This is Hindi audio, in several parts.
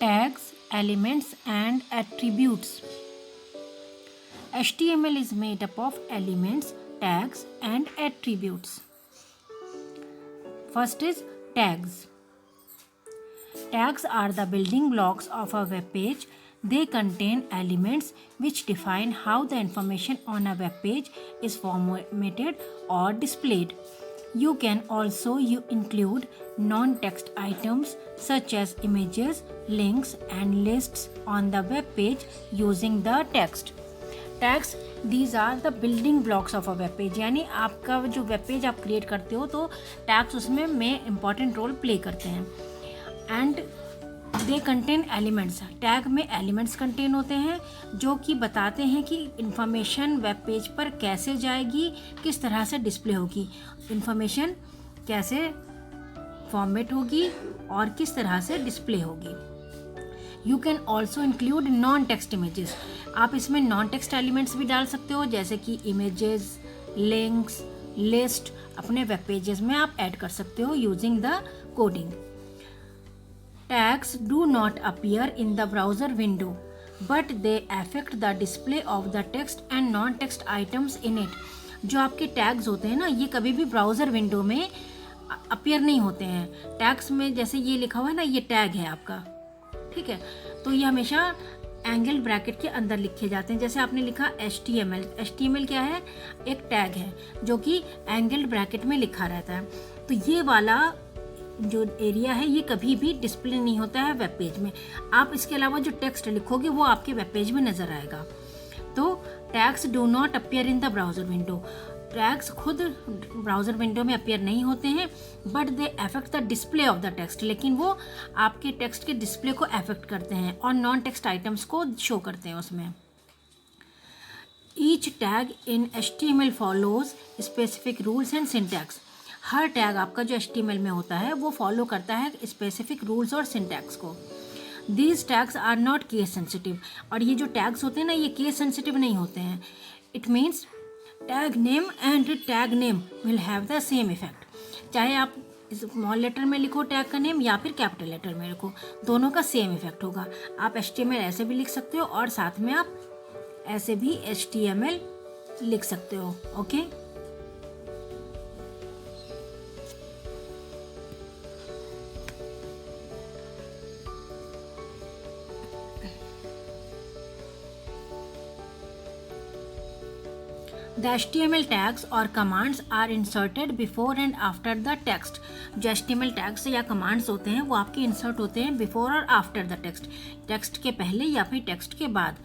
Tags, elements, and attributes. HTML is made up of elements, tags, and attributes. First is tags. Tags are the building blocks of a web page. They contain elements which define how the information on a web page is formatted or displayed. You can also include non-text items such as images, links, and lists on the web page using the text. Tags, these are the building blocks of a web page. यानी आपका जो वेब पेज आप क्रिएट करते हो तो टैग्स उसमें इम्पॉर्टेंट रोल प्ले करते हैं. And they contain elements. Tag में एलिमेंट्स कंटेन होते हैं जो कि बताते हैं कि इंफॉर्मेशन वेब पेज पर कैसे जाएगी, किस तरह से डिस्प्ले होगी, इंफॉर्मेशन कैसे फॉर्मेट होगी और किस तरह से डिस्प्ले होगी. You can also include non text images. आप इसमें नॉन टेक्स्ट एलिमेंट्स भी डाल सकते हो जैसे कि इमेजेस, लिंक्स, लिस्ट अपने वेब पेजेस में आप ऐड कर सकते हो using the coding. Tags do not appear in the browser window, but they affect the display of the text and non-text items in it. जो आपके टैग्स होते हैं ना, ये कभी भी ब्राउज़र विंडो में अपीयर नहीं होते हैं. टैग्स में जैसे ये लिखा हुआ है ना, ये टैग है आपका, ठीक है, तो ये हमेशा एंगल ब्रैकेट के अंदर लिखे जाते हैं. जैसे आपने लिखा HTML. HTML क्या है? एक टैग है जो कि एंगल ब्रैकेट में लिखा रहता है. तो ये वाला जो एरिया है ये कभी भी डिस्प्ले नहीं होता है वेब पेज में. आप इसके अलावा जो टेक्स्ट लिखोगे वो आपके वेब पेज में नज़र आएगा. तो tags do not appear in the browser window. Tags खुद ब्राउज़र विंडो में अपीयर नहीं होते हैं, but they affect the display of the text. लेकिन वो आपके टेक्स्ट के डिस्प्ले को अफेक्ट करते हैं और नॉन टेक्स्ट आइटम्स को शो करते हैं उसमें. Each tag in HTML follows specific rules and syntax. Her tag आपका जो HTML में होता है वो फॉलो करता है स्पेसिफिक रूल्स और सिंटैक्स को. These tags are not case sensitive. और ये जो टैग्स होते हैं ना, ये केस सेंसिटिव नहीं होते हैं. It means tag name and tag name will have the same effect. चाहे आप स्मॉल लेटर में लिखो टैग का नेम या फिर कैपिटल लेटर में लिखो, दोनों का सेम इफेक्ट होगा. आप HTML ऐसे भी लिख सकते हो और साथ में आप ऐसे भी HTML लिख सकते हो. Okay The HTML tags or commands are inserted before and after the text. जो HTML tags या commands होते हैं वो आपके insert होते हैं before और after the text. टेक्स्ट के पहले या फिर टेक्स्ट के बाद.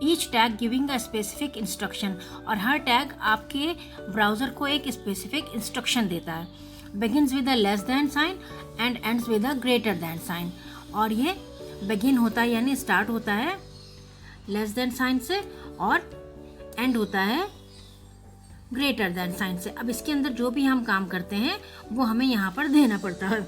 Each tag giving a specific instruction. और हर टैग आपके ब्राउज़र को एक specific instruction देता है. Begins with a less than sign and ends with a greater than sign. और ये begin होता है यानी start होता है less than sign से और end होता है ग्रेटर दैन साइन से. अब इसके अंदर जो भी हम काम करते हैं वो हमें यहाँ पर देना पड़ता है.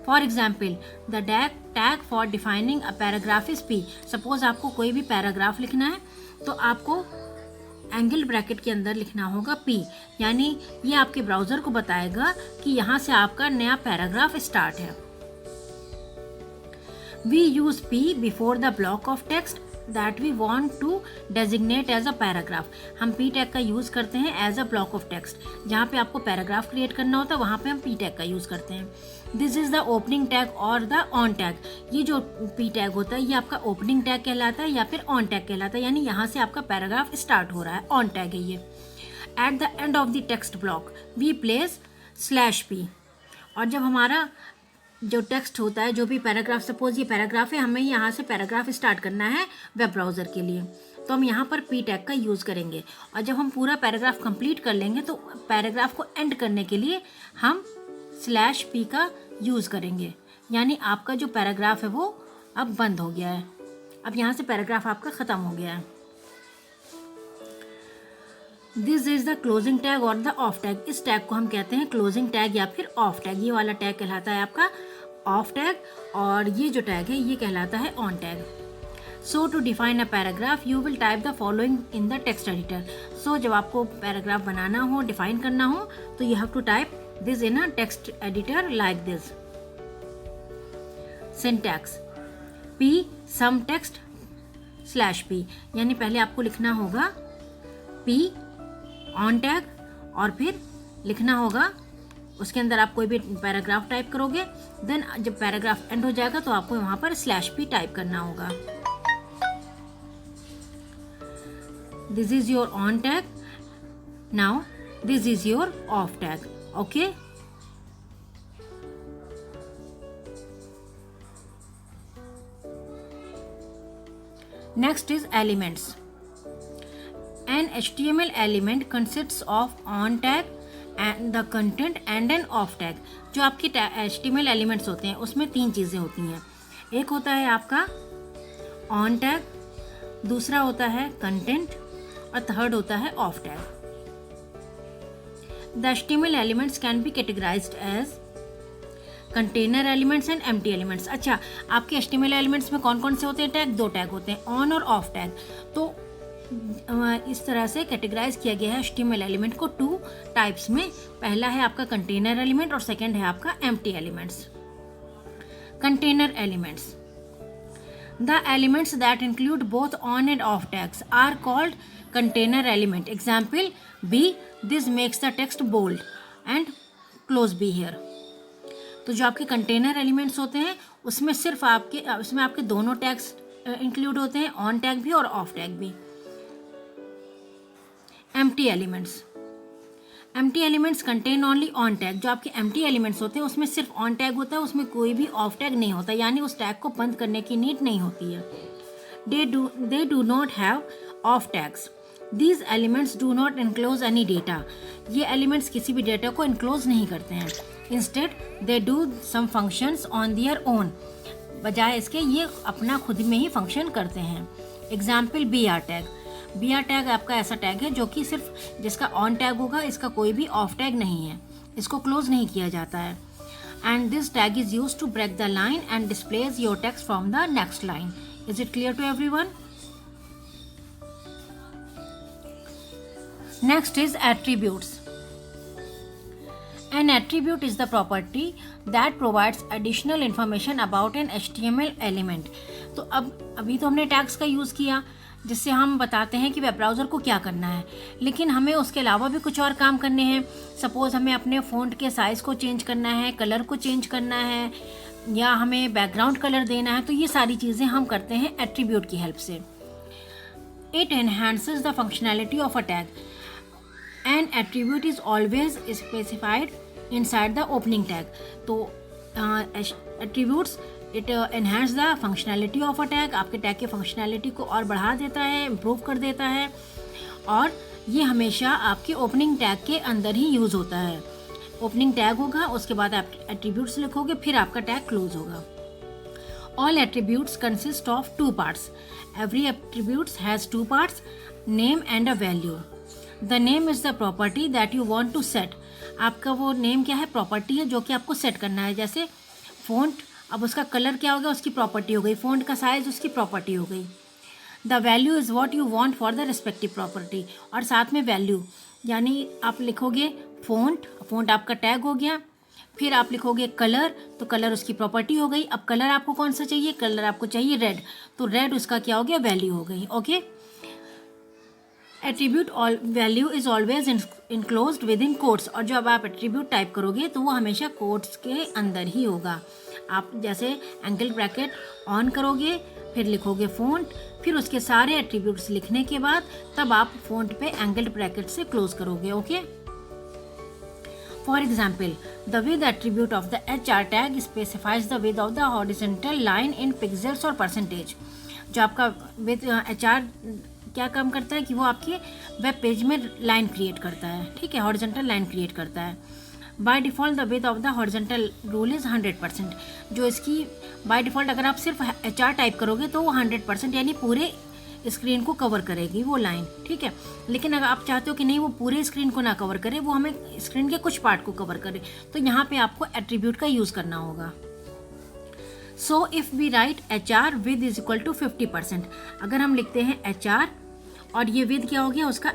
For example the tag for defining a paragraph is P. Suppose आपको कोई भी पैराग्राफ लिखना है तो आपको एंगल ब्रैकेट के अंदर लिखना होगा P. यानी ये आपके ब्राउज़र को बताएगा कि यहाँ से आपका नया पैराग्राफ स्टार्ट है. We use P before the block of text that we want to designate as a paragraph. हम P टैग का यूज़ करते हैं as a block of text. जहाँ पे आपको पैराग्राफ क्रिएट करना होता है वहाँ पे हम P टैग का यूज़ करते हैं. This is the opening tag और द ऑन टैग. ये जो P टैग होता है ये आपका ओपनिंग टैग कहलाता है या फिर ऑन टैग कहलाता है. यानी यहाँ से आपका पैराग्राफ स्टार्ट हो रहा है, ऑन टैग है ये. At the end of the text block we place /P. और जब हमारा जो टेक्स्ट होता है, जो भी पैराग्राफ, सपोज ये पैराग्राफ है, हमें यहाँ से पैराग्राफ स्टार्ट करना है वेब ब्राउज़र के लिए, तो हम यहाँ पर P टैग का यूज़ करेंगे. और जब हम पूरा पैराग्राफ कंप्लीट कर लेंगे तो पैराग्राफ को एंड करने के लिए हम /P का यूज़ करेंगे. यानी आपका जो पैराग्राफ है वो अब बंद हो गया है. अब यहाँ से पैराग्राफ आपका ख़त्म हो गया है. This is the closing tag और द ऑफ टैग. इस टैग को हम कहते हैं क्लोजिंग टैग या फिर ऑफ टैग. ये वाला टैग कहलाता है आपका ऑफ टैग और ये जो टैग है ये कहलाता है on tag. So to define a paragraph you will type the following in the text editor. सो जब आपको पैराग्राफ बनाना हो, डिफाइन करना हो, तो you have to type this in a text editor like this. Syntax. P some text slash P, यानी पहले आपको लिखना होगा P ऑन टैग और फिर लिखना होगा उसके अंदर आप कोई भी पैराग्राफ टाइप करोगे, देन जब पैराग्राफ एंड हो जाएगा तो आपको वहाँ पर स्लैश P टाइप करना होगा। This is your on tag, now this is your of tag. Okay, next is elements. An HTML element consists of on tag and the content and an off tag. जो आपके HTML elements होते हैं उसमें 3 चीज़ें होती हैं। एक होता है आपका on tag, दूसरा होता है content और थर्ड होता है off tag. The HTML elements can be categorized as container elements and empty elements. अच्छा, आपके HTML एलिमेंट्स में कौन कौन से होते हैं टैग? 2 टैग होते हैं, ऑन और ऑफ टैग। तो इस तरह से कैटेगराइज किया गया है HTML एलिमेंट को 2 टाइप्स में। पहला है आपका कंटेनर एलिमेंट और सेकंड है आपका empty elements. Container elements, the elements that include both on and off tags are called container element. Example B, this makes the text bold and close B here. तो जो आपके कंटेनर एलिमेंट्स होते हैं उसमें सिर्फ आपके दोनों टैग्स इंक्लूड होते हैं, ऑन टैग भी और ऑफ टैग भी। Empty elements, empty elements contain only on tag. जो आपके एम्प्टी एलिमेंट्स होते हैं उसमें सिर्फ ऑन टैग होता है, उसमें कोई भी ऑफ टैग नहीं होता, यानी उस टैग को बंद करने की नीड नहीं होती है। They do not have off tags. These elements do not enclose any data. ये एलिमेंट्स किसी भी डेटा को इनक्लोज नहीं करते हैं। Instead they do some functions on their own. बजाय इसके ये अपना खुद में ही फंक्शन करते हैं। Example BR tag. BR tag आपका ऐसा टैग है जो कि सिर्फ जिसका ऑन टैग होगा, इसका कोई भी ऑफ टैग नहीं है, इसको क्लोज नहीं किया जाता है। And this tag is use to break the line and displays your text from the next line. Is it clear to everyone? Next is attributes. An attribute is the property that provides additional information about an HTML element. तो अभी तो हमने टैग्स का यूज़ किया जिससे हम बताते हैं कि वेब ब्राउज़र को क्या करना है, लेकिन हमें उसके अलावा भी कुछ और काम करने हैं। सपोज़ हमें अपने फ़ॉन्ट के साइज़ को चेंज करना है, कलर को चेंज करना है, या हमें बैकग्राउंड कलर देना है। तो ये सारी चीज़ें हम करते हैं एट्रीब्यूट की हेल्प से। It enhances the functionality of a tag. An attribute is always specified inside the opening tag. तो attributes it enhance the functionality of a tag. आपके टैग की फंक्शनैलिटी को और बढ़ा देता है, इम्प्रूव कर देता है, और ये हमेशा आपके ओपनिंग टैग के अंदर ही यूज़ होता है। ओपनिंग टैग होगा, उसके बाद आप एट्रीब्यूट्स लिखोगे, फिर आपका टैग क्लोज होगा। All attributes consist of 2 parts. Every attribute has 2 parts, name and a value. The name is the property that you want to set. आपका वो नेम क्या है? प्रॉपर्टी है जो कि आपको सेट करना है। जैसे फ़ॉन्ट, अब उसका कलर क्या हो गया? उसकी प्रॉपर्टी हो गई। फ़ॉन्ट का साइज़ उसकी प्रॉपर्टी हो गई। The value is what you want for the respective property, और साथ में वैल्यू, यानी आप लिखोगे फ़ॉन्ट आपका टैग हो गया, फिर आप लिखोगे कलर, तो कलर उसकी प्रॉपर्टी हो गई। अब कलर आपको कौन सा चाहिए? कलर आपको चाहिए रेड, तो रेड उसका क्या हो गया? वैल्यू हो गई। Okay, attribute value is always enclosed with in quotes. और जब आप एट्रीब्यूट टाइप करोगे तो वो हमेशा कोट्स के अंदर ही होगा। आप जैसे एंगल ब्रैकेट ऑन करोगे, फिर लिखोगे फ़ॉन्ट, फिर उसके सारे एट्रीब्यूट्स लिखने के बाद तब आप फ़ॉन्ट पे एंगल ब्रैकेट से क्लोज करोगे। Okay, for example the with attribute of the HR tag specifies the with of the horizontal line in pixels और परसेंटेज। जो आपका विद HR क्या काम करता है कि वो आपके वेब पेज में लाइन क्रिएट करता है, ठीक है, हॉरिजॉन्टल लाइन क्रिएट करता है। By default the width of the horizontal rule is 100%। जो इसकी बाय डिफ़ॉल्ट अगर आप सिर्फ HR टाइप करोगे तो वो 100% यानी पूरे स्क्रीन को कवर करेगी वो लाइन, ठीक है। लेकिन अगर आप चाहते हो कि नहीं वो पूरे स्क्रीन को ना कवर करे, वो हमें स्क्रीन के कुछ पार्ट को कवर करे, तो यहाँ पे आपको एट्रीब्यूट का यूज़ करना होगा। So if we write HR with is equal to 50%, अगर हम लिखते हैं HR और ये विद क्या हो गया उसका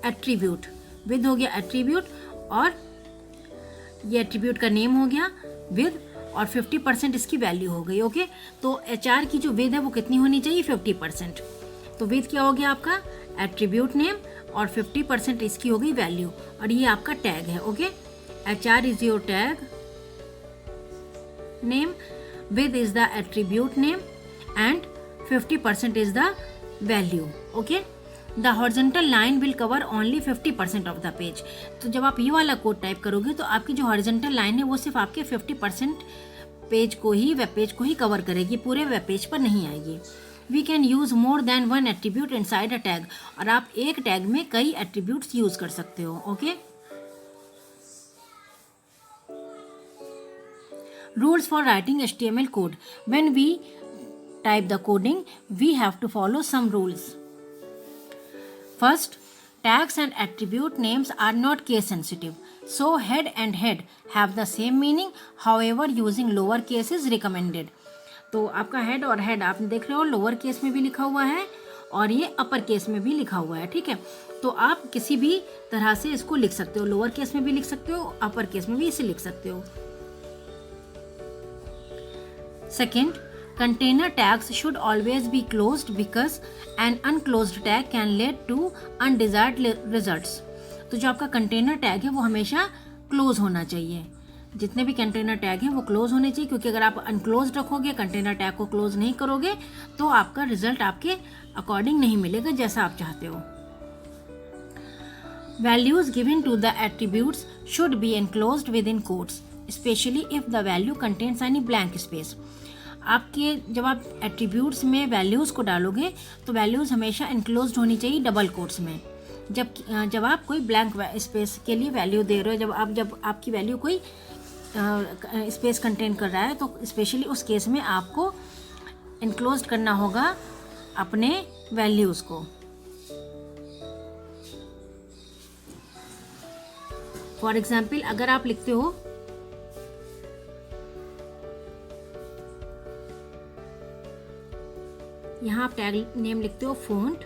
एट्रीब्यूट, विद हो गया एट्रीब्यूट, और ये एट्रीब्यूट का नेम हो गया विद, और 50% इसकी वैल्यू हो गई। ओके, तो HR की जो विद है वो कितनी होनी चाहिए, 50%। तो विद क्या हो गया आपका, एट्रीब्यूट नेम, और 50% इसकी हो गई वैल्यू, और ये आपका टैग है। Okay, HR is your tag name, with is the attribute name and 50% is the value. Okay, the horizontal line will cover only 50% of the page. तो जब आप ये वाला कोड टाइप करोगे तो आपकी जो हॉरिजॉन्टल लाइन है वो सिर्फ आपके 50% पेज को ही, वेब पेज को ही कवर करेगी, पूरे वेब पेज पर नहीं आएगी। We can use more than one attribute inside a tag, और आप एक टैग में कई एट्रीब्यूट्स यूज कर सकते हो। Okay, rules for writing HTML code. When we type the coding, we have to follow some rules. First, tags and attribute names are not case sensitive, so head and head have the same meaning. However, using lower case is recommended. तो आपका हेड और हेड आप देख रहे हो लोअर केस में भी लिखा हुआ है और ये अपर केस में भी लिखा हुआ है। ठीक है, तो आप किसी भी तरह से इसको लिख सकते हो, लोअर केस में भी लिख सकते हो, अपर केस में भी इसे लिख सकते हो। Second, container tags should always be closed because an unclosed tag can lead to undesired results. तो जो आपका कंटेनर टैग है वो हमेशा क्लोज होना चाहिए। जितने भी कंटेनर टैग हैं वो क्लोज होने चाहिए, क्योंकि अगर आप अनक्लोज रखोगे, कंटेनर टैग को क्लोज नहीं करोगे, तो आपका रिजल्ट आपके अकॉर्डिंग नहीं मिलेगा जैसा आप चाहते हो। Values given to the attributes should be enclosed within quotes, especially if the value contains any blank space. आपके जब आप एट्रीब्यूट्स में वैल्यूज़ को डालोगे तो वैल्यूज़ हमेशा इनक्लोज्ड होनी चाहिए डबल कोट्स में। जब आप कोई ब्लैंक स्पेस के लिए वैल्यू दे रहे हो, जब आपकी वैल्यू कोई स्पेस कंटेन कर रहा है, तो स्पेशली उस केस में आपको इनक्लोज्ड करना होगा अपने वैल्यूज़ को। फॉर एग्जाम्पल, अगर आप लिखते हो यहाँ आप टैग नेम लिखते हो फ़ॉन्ट,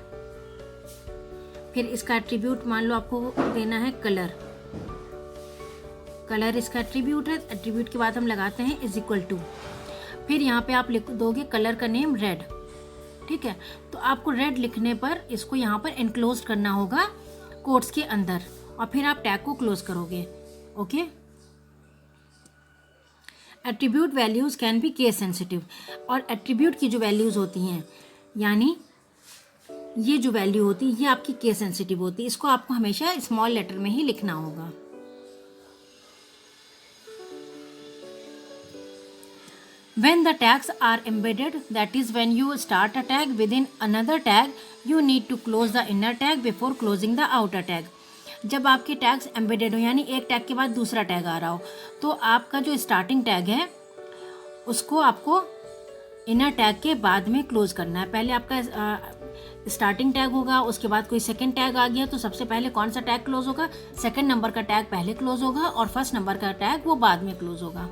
फिर इसका एट्रीब्यूट मान लो आपको देना है कलर। कलर इसका एट्रीब्यूट है, एट्रीब्यूट के बाद हम लगाते हैं इज इक्वल टू, फिर यहाँ पे आप लिख दोगे कलर का नेम रेड। ठीक है, तो आपको रेड लिखने पर इसको यहाँ पर एनक्लोज करना होगा कोट्स के अंदर, और फिर आप टैग को क्लोज करोगे। Okay, attribute values can be case sensitive, और एट्रीब्यूट की जो वैल्यूज़ होती हैं, यानी ये जो वैल्यू होती है ये आपकी केस सेंसिटिव होती है, इसको आपको हमेशा स्मॉल लेटर में ही लिखना होगा। When the tags are embedded, that is when you start a tag within another tag, you need to close the inner tag before closing the outer tag. जब आपके टैग्स एम्बेडेड हो, यानी एक टैग के बाद दूसरा टैग आ रहा हो, तो आपका जो स्टार्टिंग टैग है उसको आपको इनर टैग के बाद में क्लोज करना है। पहले आपका स्टार्टिंग टैग होगा, उसके बाद कोई सेकंड टैग आ गया, तो सबसे पहले कौन सा टैग क्लोज होगा, सेकंड नंबर का टैग पहले क्लोज होगा और फर्स्ट नंबर का टैग वो बाद में क्लोज होगा।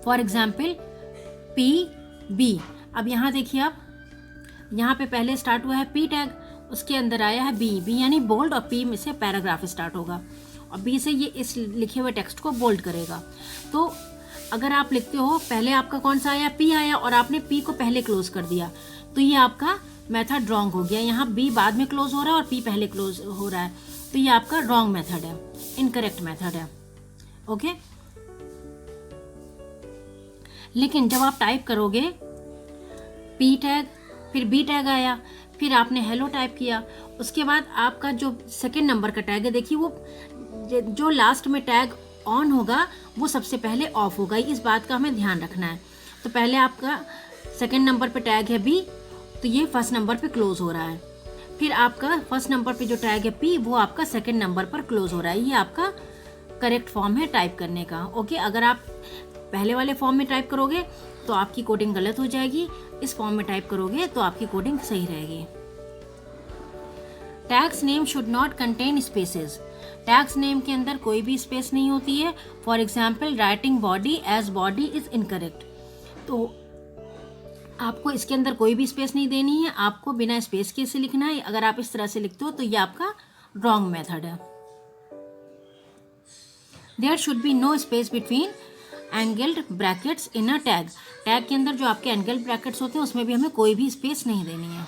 फॉर एग्जाम्पल PB, अब यहाँ देखिए आप, यहाँ पे पहले स्टार्ट हुआ है P टैग, उसके अंदर आया है B यानी बोल्ड, और P में से पैराग्राफ स्टार्ट होगा, और B से ये इस लिखे हुए टेक्स्ट को बोल्ड करेगा। तो अगर आप लिखते हो पहले आपका कौन सा आया, P आया, और आपने P को पहले क्लोज कर दिया, तो ये आपका मेथड रॉन्ग हो गया। यहाँ B बाद में क्लोज हो रहा है और P पहले क्लोज हो रहा है, तो ये आपका रॉन्ग मेथड है, इनकरेक्ट मेथड है। ओके, लेकिन जब आप टाइप करोगे P टैग, फिर B टैग आया, फिर आपने हेलो टाइप किया, उसके बाद आपका जो सेकंड नंबर का टैग है, देखिए वो जो लास्ट में टैग ऑन होगा वो सबसे पहले ऑफ होगा, इस बात का हमें ध्यान रखना है। तो पहले आपका सेकंड नंबर पे टैग है B, तो ये फर्स्ट नंबर पे क्लोज हो रहा है, फिर आपका फर्स्ट नंबर पे जो टैग है P वो आपका सेकंड नंबर पर क्लोज हो रहा है। ये आपका करेक्ट फॉर्म है टाइप करने का। ओके, अगर आप पहले वाले फॉर्म में टाइप करोगे तो आपकी कोडिंग गलत हो जाएगी, इस फॉर्म में टाइप करोगे तो आपकी कोडिंग सही रहेगी। Tags name should not contain spaces, tags name के अंदर कोई भी स्पेस नहीं होती है। For example, writing body as body is incorrect, तो आपको इसके अंदर कोई भी स्पेस नहीं देनी है, आपको बिना स्पेस के से लिखना है। अगर आप इस तरह से लिखते हो तो ये आपका रॉन्ग मेथड है। There should be no space between angled brackets in a tag के अंदर जो आपके एंगल्ड ब्रैकेट्स होते हैं उसमें भी हमें कोई भी स्पेस नहीं देनी है।